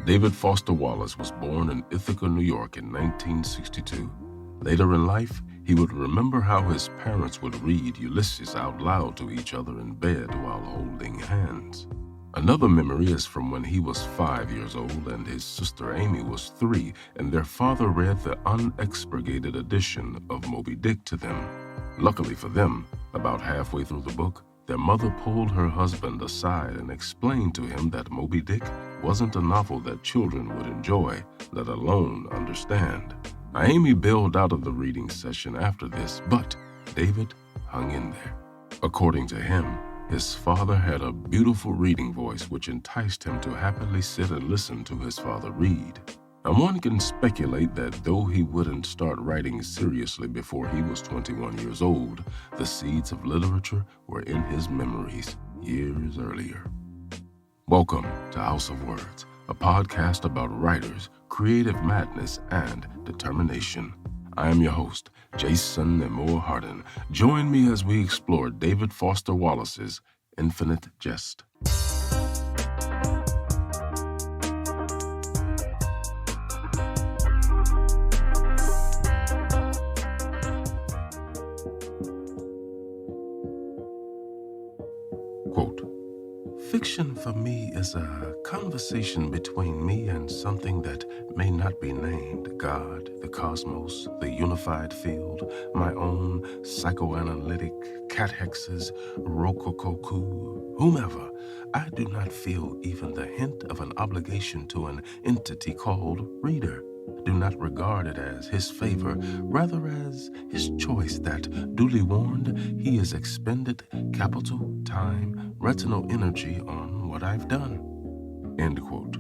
David Foster Wallace was born in Ithaca, New York in 1962. Later in life, he would remember how his parents would read Ulysses out loud to each other in bed while holding hands. Another memory is from when he was 5 years old and his sister Amy was 3, and their father read the unexpurgated edition of Moby Dick to them. Luckily for them, about halfway through the book, their mother pulled her husband aside and explained to him that Moby Dick wasn't a novel that children would enjoy, let alone understand. Amy bailed out of the reading session after this, but David hung in there. According to him, his father had a beautiful reading voice which enticed him to happily sit and listen to his father read. And one can speculate that though he wouldn't start writing seriously before he was 21 years old, the seeds of literature were in his memories years earlier. Welcome to House of Words, a podcast about writers, creative madness, and determination. I am your host, Jason Nemore Hardin. Join me as we explore David Foster Wallace's Infinite Jest. Quote, "Fiction for me is a conversation between me and something that may not be named, God, the cosmos, the unified field, my own psychoanalytic catehexes, rococoku, whomever. I do not feel even the hint of an obligation to an entity called reader. Do not regard it as his favor, rather as his choice that, duly warned, he has expended capital, time, retinal energy on what I've done." End quote.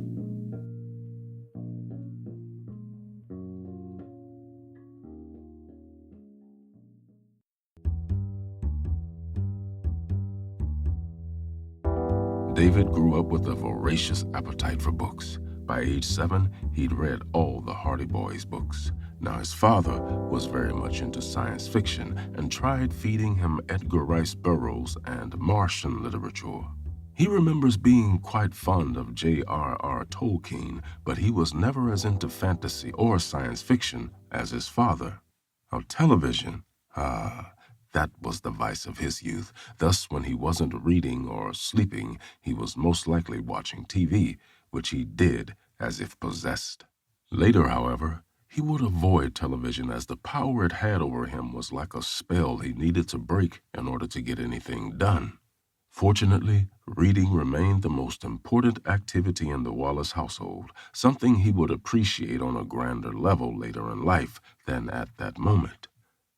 David grew up with a voracious appetite for books. By age 7, he'd read all the Hardy Boys books. Now his father was very much into science fiction and tried feeding him Edgar Rice Burroughs and Martian literature. He remembers being quite fond of J.R.R. Tolkien, but he was never as into fantasy or science fiction as his father. Now television, that was the vice of his youth. Thus, when he wasn't reading or sleeping, he was most likely watching TV, which he did as if possessed. Later, however, he would avoid television as the power it had over him was like a spell he needed to break in order to get anything done. Fortunately, reading remained the most important activity in the Wallace household, something he would appreciate on a grander level later in life than at that moment.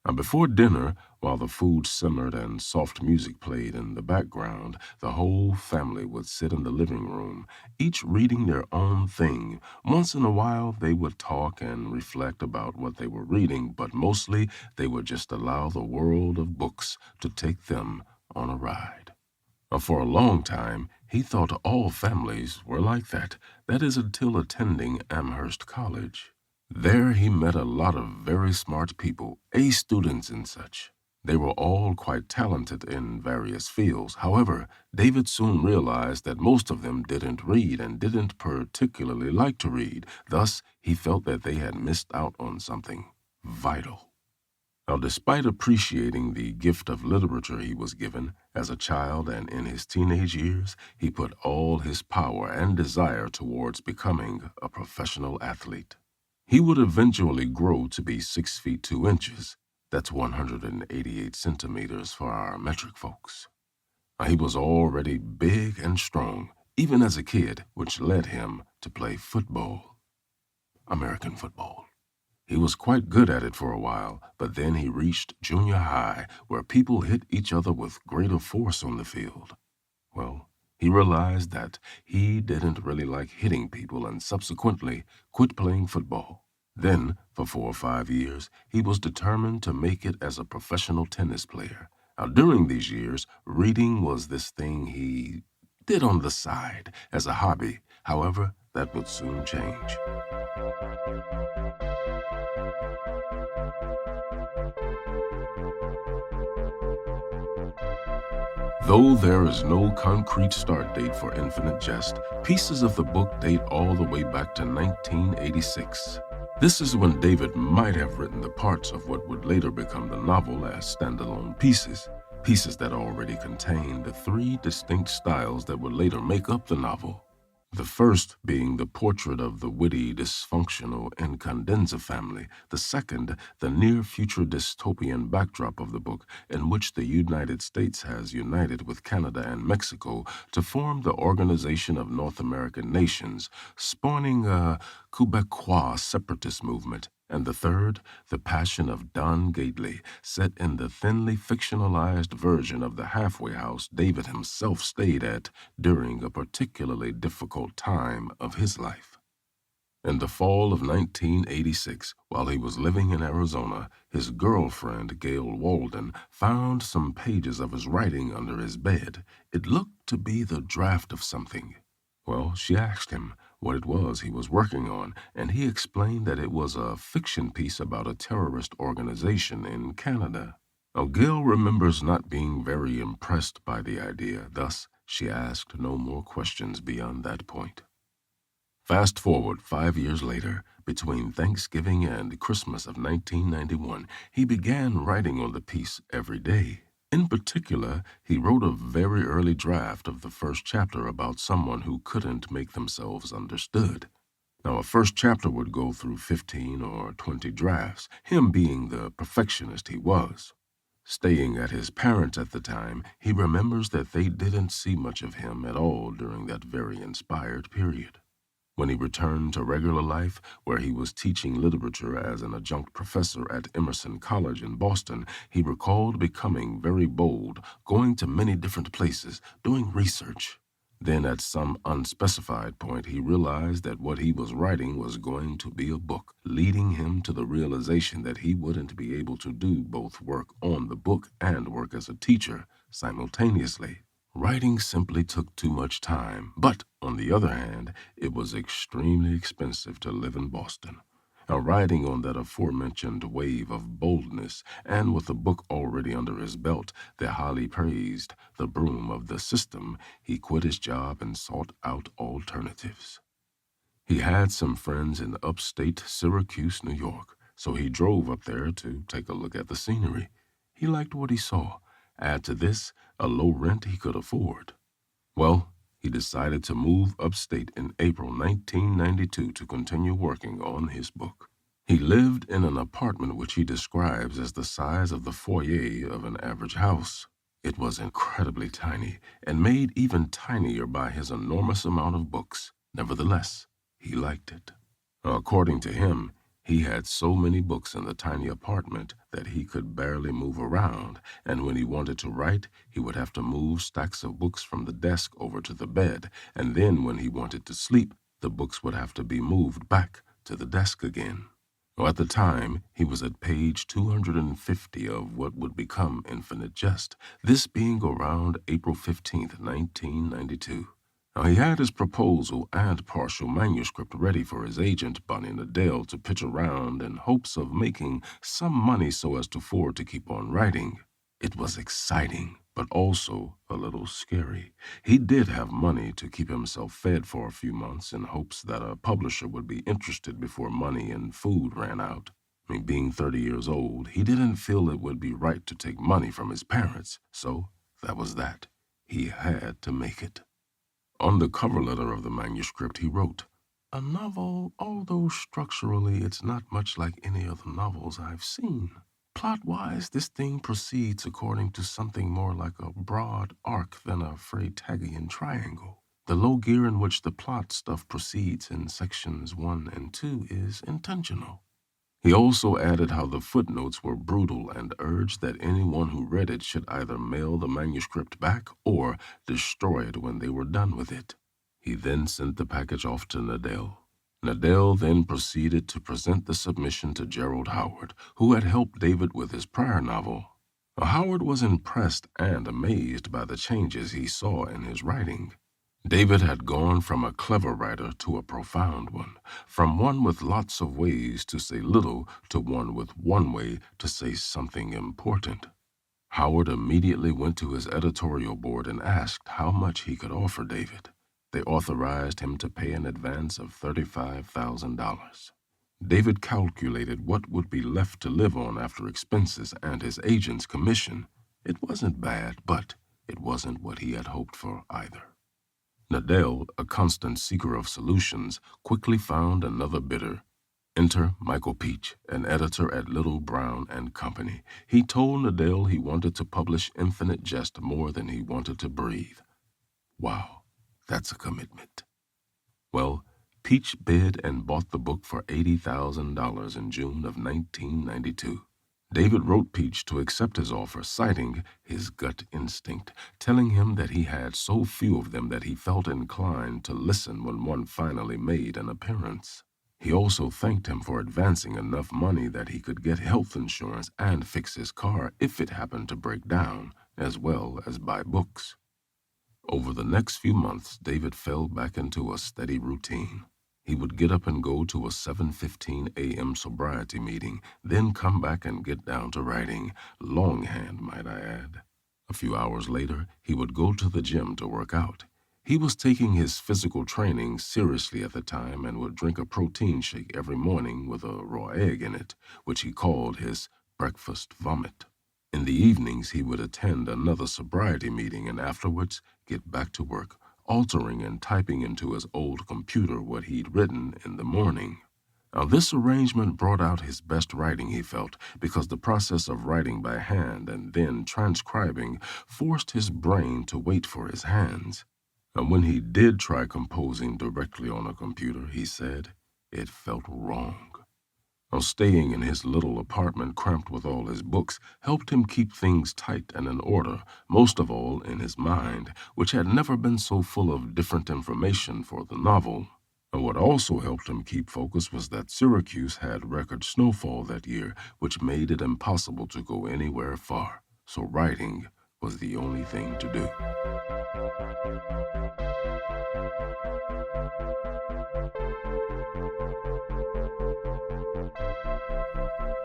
Now, before dinner, while the food simmered and soft music played in the background, the whole family would sit in the living room, each reading their own thing. Once in a while, they would talk and reflect about what they were reading, but mostly they would just allow the world of books to take them on a ride. Now, for a long time, he thought all families were like that. That is until attending Amherst College. There he met a lot of very smart people, A students and such. They were all quite talented in various fields. However, David soon realized that most of them didn't read and didn't particularly like to read. Thus, he felt that they had missed out on something vital. Now, despite appreciating the gift of literature he was given, as a child and in his teenage years, he put all his power and desire towards becoming a professional athlete. He would eventually grow to be 6 feet 2 inches. That's 188 centimeters for our metric folks. Now, he was already big and strong, even as a kid, which led him to play football. American football. He was quite good at it for a while, but then he reached junior high, where people hit each other with greater force on the field. Well, he realized that he didn't really like hitting people and subsequently quit playing football. Then, for 4 or 5 years, he was determined to make it as a professional tennis player. Now, during these years, reading was this thing he did on the side as a hobby. However, that would soon change. Though there is no concrete start date for Infinite Jest, pieces of the book date all the way back to 1986. This is when David might have written the parts of what would later become the novel as standalone pieces, pieces that already contained the three distinct styles that would later make up the novel. The first being the portrait of the witty, dysfunctional Incandenza family. The second, the near-future dystopian backdrop of the book, in which the United States has united with Canada and Mexico to form the Organization of North American Nations, spawning a Quebecois separatist movement. And the third, the passion of Don Gately, set in the thinly fictionalized version of the halfway house David himself stayed at during a particularly difficult time of his life. In the fall of 1986, while he was living in Arizona, his girlfriend, Gail Walden, found some pages of his writing under his bed. It looked to be the draft of something. Well, she asked him what it was he was working on, and he explained that it was a fiction piece about a terrorist organization in Canada. Now, Gail remembers not being very impressed by the idea, thus she asked no more questions beyond that point. Fast forward 5 years later, between Thanksgiving and Christmas of 1991, he began writing on the piece every day. In particular, he wrote a very early draft of the first chapter about someone who couldn't make themselves understood. Now, a first chapter would go through 15 or 20 drafts, him being the perfectionist he was. Staying at his parents' at the time, he remembers that they didn't see much of him at all during that very inspired period. When he returned to regular life, where he was teaching literature as an adjunct professor at Emerson College in Boston, he recalled becoming very bold, going to many different places, doing research. Then at some unspecified point, he realized that what he was writing was going to be a book, leading him to the realization that he wouldn't be able to do both work on the book and work as a teacher simultaneously. Writing simply took too much time, but, on the other hand, it was extremely expensive to live in Boston. Now, riding on that aforementioned wave of boldness, and with a book already under his belt that highly praised The Broom of the System, he quit his job and sought out alternatives. He had some friends in upstate Syracuse, New York, so he drove up there to take a look at the scenery. He liked what he saw. Add to this, a low rent he could afford. Well, he decided to move upstate in April 1992 to continue working on his book. He lived in an apartment which he describes as the size of the foyer of an average house. It was incredibly tiny and made even tinier by his enormous amount of books. Nevertheless, he liked it. According to him, he had so many books in the tiny apartment that he could barely move around, and when he wanted to write, he would have to move stacks of books from the desk over to the bed, and then when he wanted to sleep, the books would have to be moved back to the desk again. At the time, he was at page 250 of what would become Infinite Jest, this being around April 15th, 1992. Now, he had his proposal and partial manuscript ready for his agent, Bonnie Nadell, to pitch around in hopes of making some money so as to afford to keep on writing. It was exciting, but also a little scary. He did have money to keep himself fed for a few months in hopes that a publisher would be interested before money and food ran out. Being 30 years old, he didn't feel it would be right to take money from his parents, so that was that. He had to make it. On the cover letter of the manuscript, he wrote, "A novel, although structurally it's not much like any of the novels I've seen. Plot-wise, this thing proceeds according to something more like a broad arc than a Freytagian triangle. The low gear in which the plot stuff proceeds in sections 1 and 2 is intentional." He also added how the footnotes were brutal and urged that anyone who read it should either mail the manuscript back or destroy it when they were done with it. He then sent the package off to Nadell. Nadell then proceeded to present the submission to Gerald Howard, who had helped David with his prior novel. Howard was impressed and amazed by the changes he saw in his writing. David had gone from a clever writer to a profound one, from one with lots of ways to say little to one with one way to say something important. Howard immediately went to his editorial board and asked how much he could offer David. They authorized him to pay an advance of $35,000. David calculated what would be left to live on after expenses and his agent's commission. It wasn't bad, but it wasn't what he had hoped for either. Nadell, a constant seeker of solutions, quickly found another bidder. Enter Michael Peach, an editor at Little Brown and Company. He told Nadell he wanted to publish Infinite Jest more than he wanted to breathe. Wow, that's a commitment. Well, Peach bid and bought the book for $80,000 in June of 1992. David wrote Peach to accept his offer, citing his gut instinct, telling him that he had so few of them that he felt inclined to listen when one finally made an appearance. He also thanked him for advancing enough money that he could get health insurance and fix his car if it happened to break down, as well as buy books. Over the next few months, David fell back into a steady routine. He would get up and go to a 7:15 a.m. sobriety meeting, then come back and get down to writing, longhand, might I add. A few hours later, he would go to the gym to work out. He was taking his physical training seriously at the time and would drink a protein shake every morning with a raw egg in it, which he called his breakfast vomit. In the evenings, he would attend another sobriety meeting and afterwards get back to work, altering and typing into his old computer what he'd written in the morning. Now, this arrangement brought out his best writing, he felt, because the process of writing by hand and then transcribing forced his brain to wait for his hands. And when he did try composing directly on a computer, he said, it felt wrong. Now, staying in his little apartment cramped with all his books helped him keep things tight and in order, most of all in his mind, which had never been so full of different information for the novel. And what also helped him keep focus was that Syracuse had record snowfall that year, which made it impossible to go anywhere far. So writing was the only thing to do.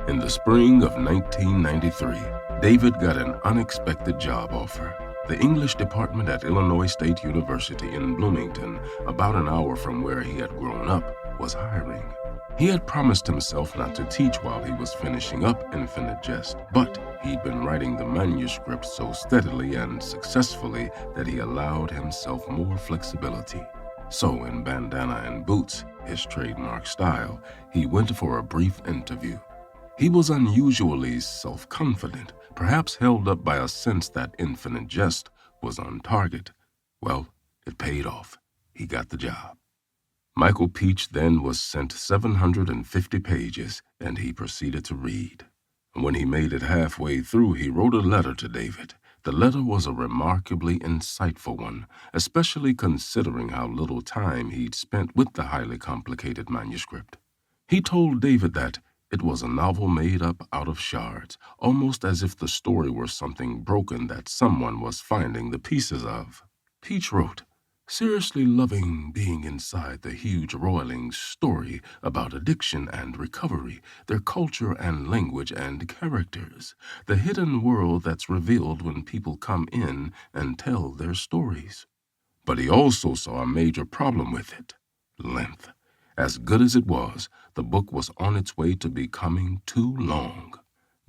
In the spring of 1993, David got an unexpected job offer. The English department at Illinois State University in Bloomington, about an hour from where he had grown up, was hiring. He had promised himself not to teach while he was finishing up Infinite Jest, but he'd been writing the manuscript so steadily and successfully that he allowed himself more flexibility. So in bandana and boots, his trademark style, he went for a brief interview. He was unusually self-confident, perhaps held up by a sense that Infinite Jest was on target. Well, it paid off. He got the job. Michael Peach then was sent 750 pages, and he proceeded to read. When he made it halfway through, he wrote a letter to David. The letter was a remarkably insightful one, especially considering how little time he'd spent with the highly complicated manuscript. He told David that it was a novel made up out of shards, almost as if the story were something broken that someone was finding the pieces of. Peach wrote, seriously loving being inside the huge roiling story about addiction and recovery, their culture and language and characters, the hidden world that's revealed when people come in and tell their stories. But he also saw a major problem with it: length. As good as it was, the book was on its way to becoming too long.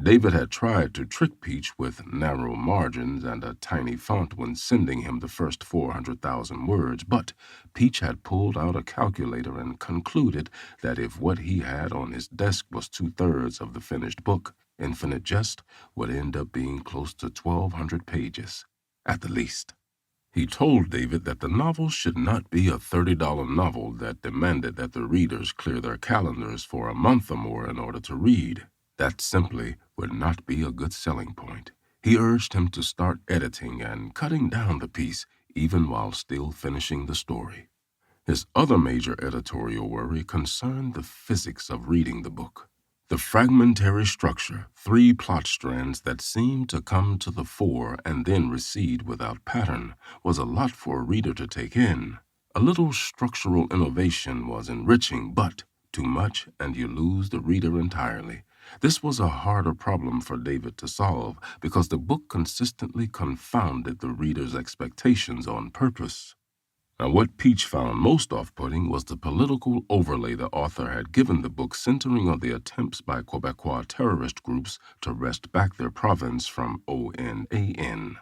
David had tried to trick Peach with narrow margins and a tiny font when sending him the first 400,000 words, but Peach had pulled out a calculator and concluded that if what he had on his desk was 2/3 of the finished book, Infinite Jest would end up being close to 1,200 pages, at the least. He told David that the novel should not be a $30 novel that demanded that the readers clear their calendars for a month or more in order to read. That simply would not be a good selling point. He urged him to start editing and cutting down the piece, even while still finishing the story. His other major editorial worry concerned the physics of reading the book. The fragmentary structure, three plot strands that seemed to come to the fore and then recede without pattern, was a lot for a reader to take in. A little structural innovation was enriching, but too much and you lose the reader entirely. This was a harder problem for David to solve because the book consistently confounded the reader's expectations on purpose. Now, what Peach found most off-putting was the political overlay the author had given the book, centering on the attempts by Quebecois terrorist groups to wrest back their province from ONAN.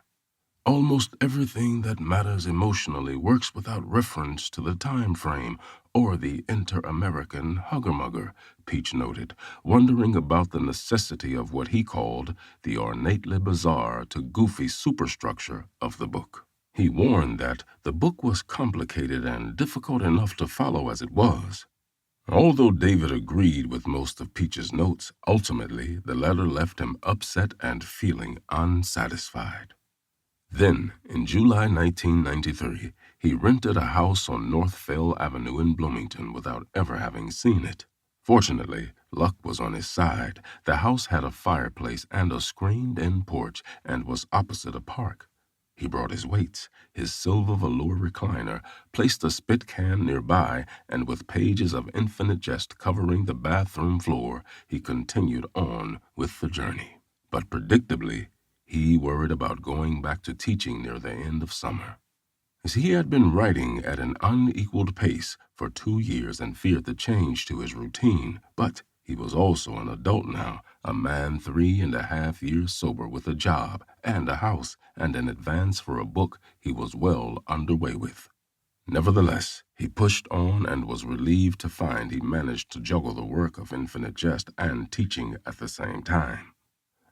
Almost everything that matters emotionally works without reference to the time frame or the inter-American hugger-mugger, Peach noted, wondering about the necessity of what he called the ornately bizarre to goofy superstructure of the book. He warned that the book was complicated and difficult enough to follow as it was. Although David agreed with most of Peach's notes, ultimately the letter left him upset and feeling unsatisfied. Then, in July 1993, he rented a house on North Fell Avenue in Bloomington without ever having seen it. Fortunately, luck was on his side. The house had a fireplace and a screened-in porch and was opposite a park. He brought his weights, his silver velour recliner, placed a spit can nearby, and with pages of Infinite Jest covering the bathroom floor, he continued on with the journey. But predictably, he worried about going back to teaching near the end of summer. As he had been writing at an unequaled pace for 2 years and feared the change to his routine, but he was also an adult now, a man 3.5 years sober with a job and a house and an advance for a book he was well underway with. Nevertheless, he pushed on and was relieved to find he managed to juggle the work of Infinite Jest and teaching at the same time.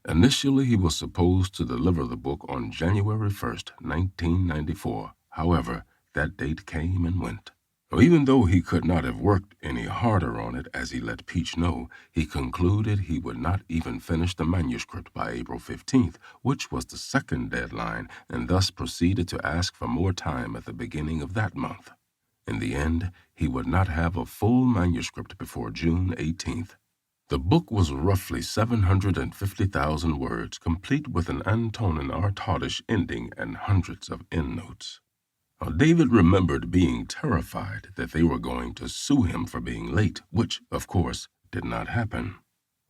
Initially, he was supposed to deliver the book on January 1st, 1994. However, that date came and went. Even though he could not have worked any harder on it, as he let Peach know, he concluded he would not even finish the manuscript by April 15th, which was the second deadline, and thus proceeded to ask for more time at the beginning of that month. In the end, he would not have a full manuscript before June 18th. The book was roughly 750,000 words, complete with an Antonin Artaudis ending and hundreds of endnotes. David remembered being terrified that they were going to sue him for being late, which, of course, did not happen.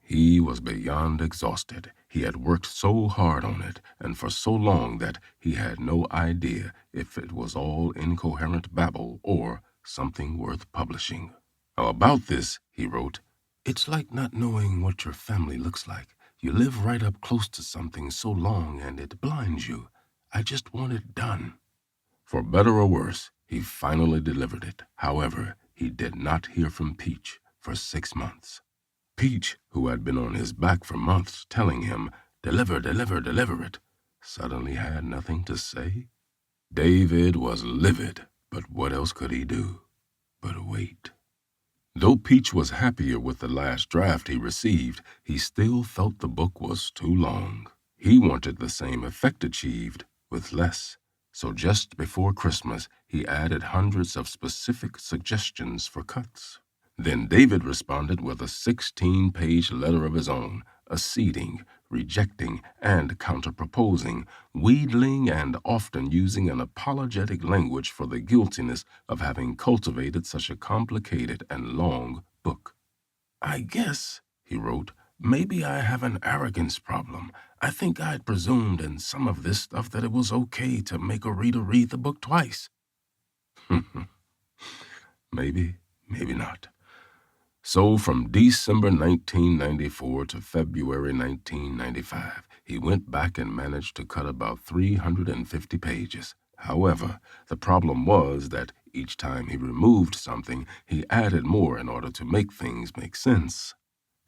He was beyond exhausted. He had worked so hard on it and for so long that he had no idea if it was all incoherent babble or something worth publishing. About this, he wrote, "It's like not knowing what your family looks like. You live right up close to something so long and it blinds you. I just want it done." For better or worse, he finally delivered it. However, he did not hear from Peach for 6 months. Peach, who had been on his back for months telling him, "Deliver, deliver, deliver it," suddenly had nothing to say. David was livid, but what else could he do but wait? Though Peach was happier with the last draft he received, he still felt the book was too long. He wanted the same effect achieved with less. So just before Christmas, he added hundreds of specific suggestions for cuts. Then David responded with a 16-page letter of his own, acceding, rejecting, and counter-proposing, wheedling and often using an apologetic language for the guiltiness of having cultivated such a complicated and long book. "I guess," he wrote, "maybe I have an arrogance problem. I think I'd presumed in some of this stuff that it was okay to make a reader read the book twice." Maybe, maybe not. So from December 1994 to February 1995, he went back and managed to cut about 350 pages. However, the problem was that each time he removed something, he added more in order to make things make sense.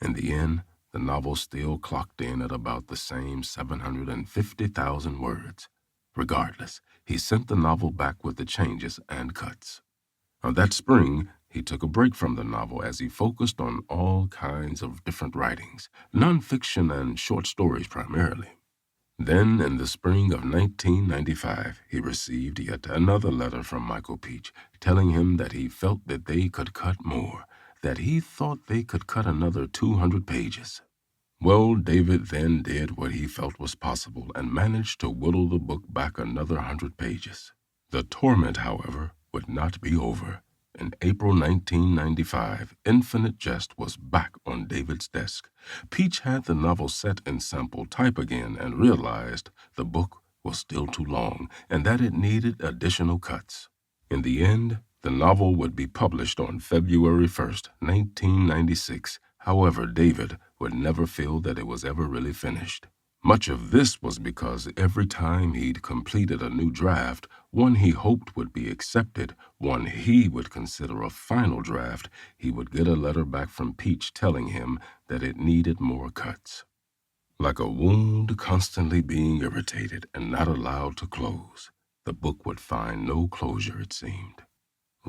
In the end, the novel still clocked in at about the same 750,000 words. Regardless, he sent the novel back with the changes and cuts. That spring, he took a break from the novel as he focused on all kinds of different writings, nonfiction and short stories primarily. Then, in the spring of 1995, he received yet another letter from Michael Peach, telling him that he felt that they could cut more. that he thought they could cut another 200 pages. Well, David then did what he felt was possible and managed to whittle the book back another 100 pages. The torment, however, would not be over. In April 1995, Infinite Jest was back on David's desk. Peach had the novel set in sample type again and realized the book was still too long and that it needed additional cuts. In the end, the novel would be published on February 1st, 1996. However, David would never feel that it was ever really finished. Much of this was because every time he'd completed a new draft, one he hoped would be accepted, one he would consider a final draft, he would get a letter back from Peach telling him that it needed more cuts. Like a wound constantly being irritated and not allowed to close, the book would find no closure, it seemed.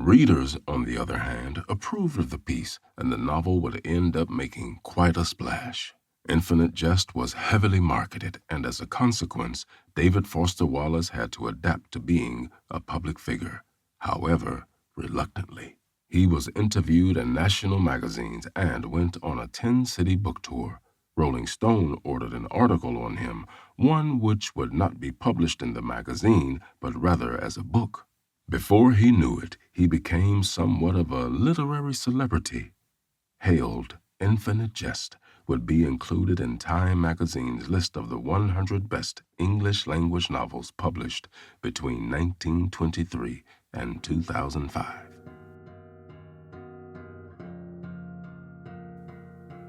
Readers, on the other hand, approved of the piece, and the novel would end up making quite a splash. Infinite Jest was heavily marketed, and as a consequence, David Foster Wallace had to adapt to being a public figure. However, reluctantly. He was interviewed in national magazines and went on a 10-city book tour. Rolling Stone ordered an article on him, one which would not be published in the magazine, but rather as a book. Before he knew it, he became somewhat of a literary celebrity. Hailed Infinite Jest would be included in Time magazine's list of the 100 best English-language novels published between 1923 and 2005.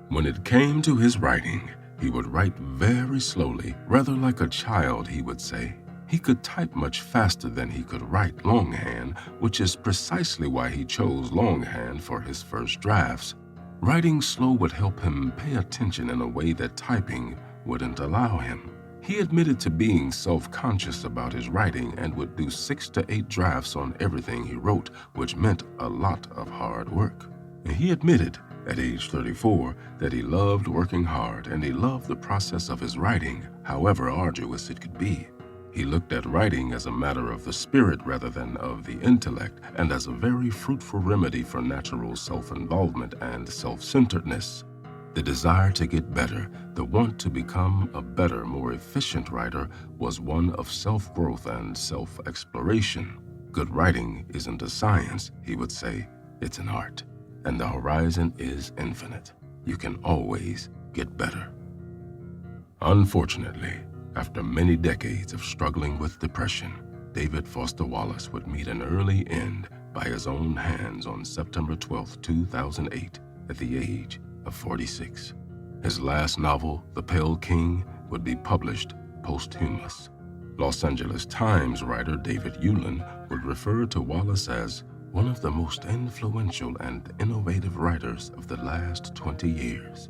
When it came to his writing, he would write very slowly, rather like a child, he would say. He could type much faster than he could write longhand, which is precisely why he chose longhand for his first drafts. Writing slow would help him pay attention in a way that typing wouldn't allow him. He admitted to being self-conscious about his writing and would do 6 to 8 drafts on everything he wrote, which meant a lot of hard work. And he admitted, at age 34, that he loved working hard and he loved the process of his writing, however arduous it could be. He looked at writing as a matter of the spirit rather than of the intellect, and as a very fruitful remedy for natural self-involvement and self-centeredness. The desire to get better, the want to become a better, more efficient writer, was one of self-growth and self-exploration. Good writing isn't a science, he would say, it's an art, and the horizon is infinite. You can always get better. Unfortunately, after many decades of struggling with depression, David Foster Wallace would meet an early end by his own hands on September 12, 2008, at the age of 46. His last novel, The Pale King, would be published posthumous. Los Angeles Times writer David Ulin would refer to Wallace as one of the most influential and innovative writers of the last 20 years.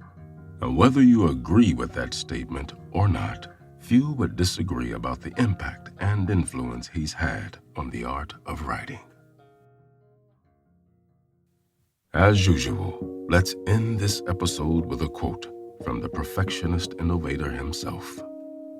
And whether you agree with that statement or not, few would disagree about the impact and influence he's had on the art of writing. As usual, let's end this episode with a quote from the perfectionist innovator himself.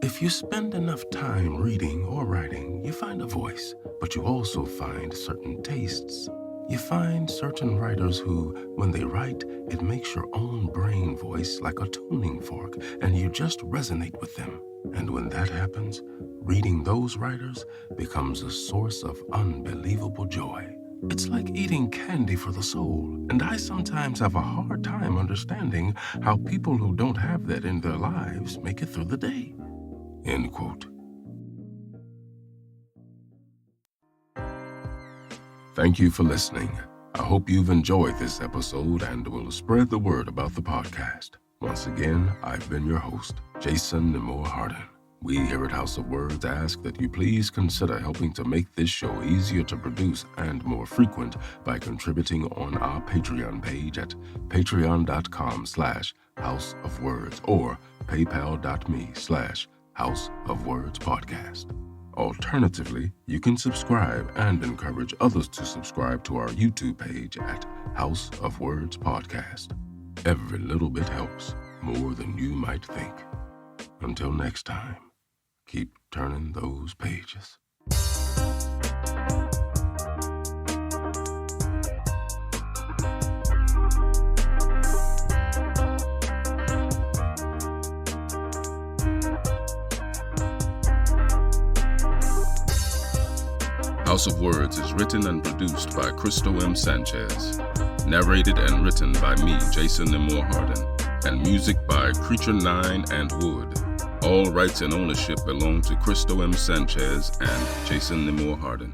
If you spend enough time reading or writing, you find a voice, but you also find certain tastes. You find certain writers who, when they write, it makes your own brain voice like a tuning fork, and you just resonate with them. And when that happens, reading those writers becomes a source of unbelievable joy. It's like eating candy for the soul, and I sometimes have a hard time understanding how people who don't have that in their lives make it through the day. End quote. Thank you for listening. I hope you've enjoyed this episode and will spread the word about the podcast. Once again, I've been your host, Jason Nemore Hardin. We here at House of Words ask that you please consider helping to make this show easier to produce and more frequent by contributing on our Patreon page at patreon.com/houseofwords or paypal.me/houseofwordspodcast. Alternatively, you can subscribe and encourage others to subscribe to our YouTube page at House of Words Podcast. Every little bit helps, more than you might think. Until next time, keep turning those pages. House of Words is written and produced by Cristo M. Sanchez. Narrated and written by me, Jason Nemore Hardin. And music by Creature 9 and Wood. All rights and ownership belong to Cristo M. Sanchez and Jason Nemore Hardin.